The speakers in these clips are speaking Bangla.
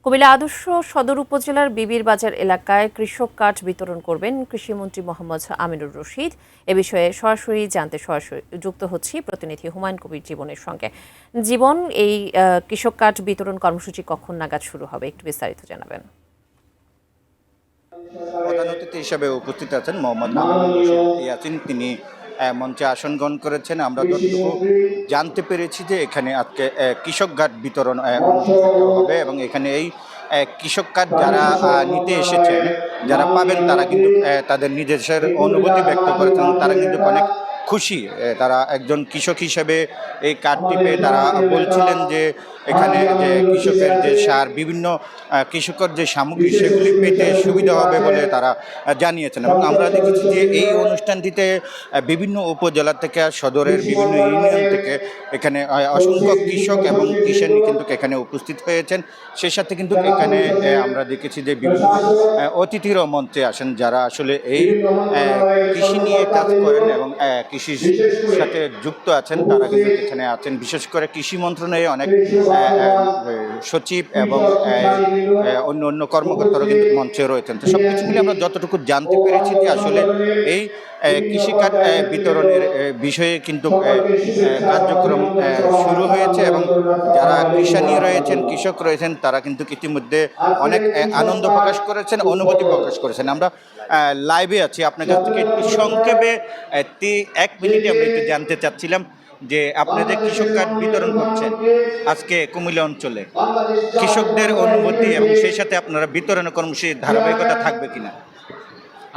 কুমিল্লা আদর্শ সদর উপজেলার বিবির বাজার এলাকায় কৃষক কার্ড বিতরণ করবেন কৃষিমন্ত্রী মোহাম্মদ আমিনুর রশিদ। এ বিষয়ে সরাসরি জানতে যুক্ত হচ্ছি প্রতিনিধি হুমায়ুন কবির জীবনের সঙ্গে। জীবন, এই কৃষক কার্ড বিতরণ কর্মসূচি কখন নাগাদ শুরু হবে, একটু বিস্তারিত জানাবেন। প্রধান অতিথি হিসেবে উপস্থিত আছেন মোহাম্মদ আমিনুর রশিদ ইয়াসিন। তিনি মঞ্চে আসন গ্রহণ করেছেন। আমরা যতটুকু জানতে পেরেছি যে এখানে আজকে কৃষক কার্ড বিতরণ অনুষ্ঠিত হবে এবং এখানে এই কৃষক কার্ড যারা নিতে এসেছেন, যারা পাবেন, তারা কিন্তু তাদের নিজস্বের অনুভূতি ব্যক্ত করেছেন। তারা কিন্তু অনেক খুশি। তারা একজন কৃষক হিসেবে এই কার্ডটি পেয়ে তারা বলছিলেন যে এখানে যে কৃষকের যে সার, বিভিন্ন কৃষকের যে সামগ্রী, সেগুলি পেতে সুবিধা হবে বলে তারা জানিয়েছেন। এবং আমরা দেখেছি যে এই অনুষ্ঠানটিতে বিভিন্ন উপজেলা থেকে, সদরের বিভিন্ন ইউনিয়ন থেকে এখানে অসংখ্য কৃষক এবং কিষাণ কিন্তু এখানে উপস্থিত হয়েছেন। সেই সাথে কিন্তু এখানে আমরা দেখেছি যে বিভিন্ন অতিথিরও মঞ্চে আসেন, যারা আসলে এই কৃষি নিয়ে কাজ করেন এবং কৃষির সাথে যুক্ত আছেন। তারা কিন্তু এখানে আছেন। বিশেষ করে কৃষি মন্ত্রণালয়ে অনেক সচিব এবং অন্য অন্য কর্মকর্তারা কিন্তু মঞ্চে রয়েছেন। তো সব কিছু মিলে আমরা যতটুকু জানতে পেরেছি যে আসলে এই কৃষিকাজ বিতরণের বিষয়ে কিন্তু কার্যক্রম শুরু হয়েছে এবং যারা কৃষানি রয়েছেন, কৃষক রয়েছেন, তারা কিন্তু ইতিমধ্যে অনেক আনন্দ প্রকাশ করেছেন, অনুভূতি প্রকাশ করেছেন। আমরা লাইভে আছি। আপনার কাছ থেকে একটু সংক্ষেপে 1 মিনিটে আমরা একটু জানতে চাচ্ছিলাম যে আপনাদের কৃষক কার্ড বিতরণ করছেন আজকে কুমিল্লা অঞ্চলে, কৃষকদের অনুভূতি এবং সেই সাথে আপনারা বিতরণের কর্মসূচির ধারাবাহিকতা থাকবে কিনা?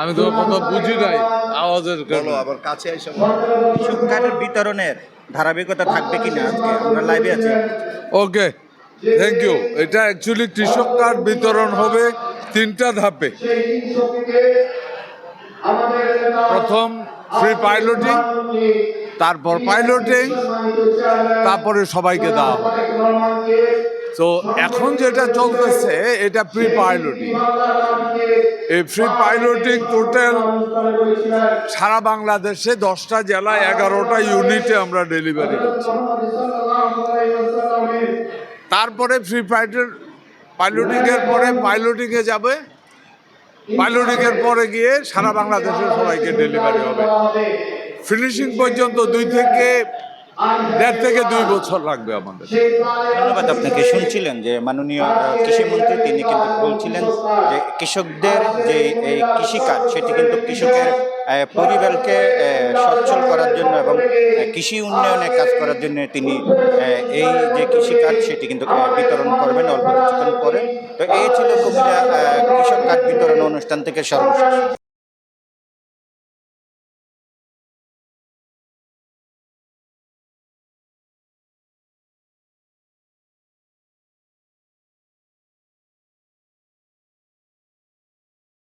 আমি তো কথা বুঝি নাই, আওয়াজের বলো আবার কাছে এসে। কৃষক কার্ডের বিতরণের ধারাবাহিকতা থাকবে কিনা আজকে? আমরা লাইভে আছি। ওকে, থ্যাংক ইউ। এটা অ্যাকচুয়ালি কৃষক কার্ড বিতরণ হবে 3টা ধাপে। প্রথম ফ্রি পাইলটিং, তারপর পাইলটিং, তারপরে সবাইকে দেওয়া হবে। তো এখন যেটা চলতেছে এটা প্রি পাইলটিং। এই ফ্রি পাইলটিং টোটাল সারা বাংলাদেশে 10টা জেলায় 11টা ইউনিটে আমরা ডেলিভারি করছি। তারপরে ফ্রি পাইলটিং এর পরে পাইলটিং এ যাবে। পাইলটিং এর পরে গিয়ে সারা বাংলাদেশের সবাইকে ডেলিভারি হবে। ফিনিশিং পর্যন্ত 1.5 থেকে 2 বছর লাগবে আমাদের। ধন্যবাদ আপনাকে। শুনছিলেন যে মাননীয় কৃষিমন্ত্রী, তিনি কিন্তু বলছিলেন যে কৃষকদের যে এই কৃষিকাজ, সেটি কিন্তু কৃষকের পরিবারকে সচ্ছল করার জন্য এবং কৃষি উন্নয়নে কাজ করার জন্য তিনি এই যে কৃষিকাজ, সেটি কিন্তু বিতরণ করবেন অল্প কিছুক্ষণ পরে। তো এই ছিল কুমিল্লা কৃষক কার্ড বিতরণ অনুষ্ঠান থেকে সর্বশেষ।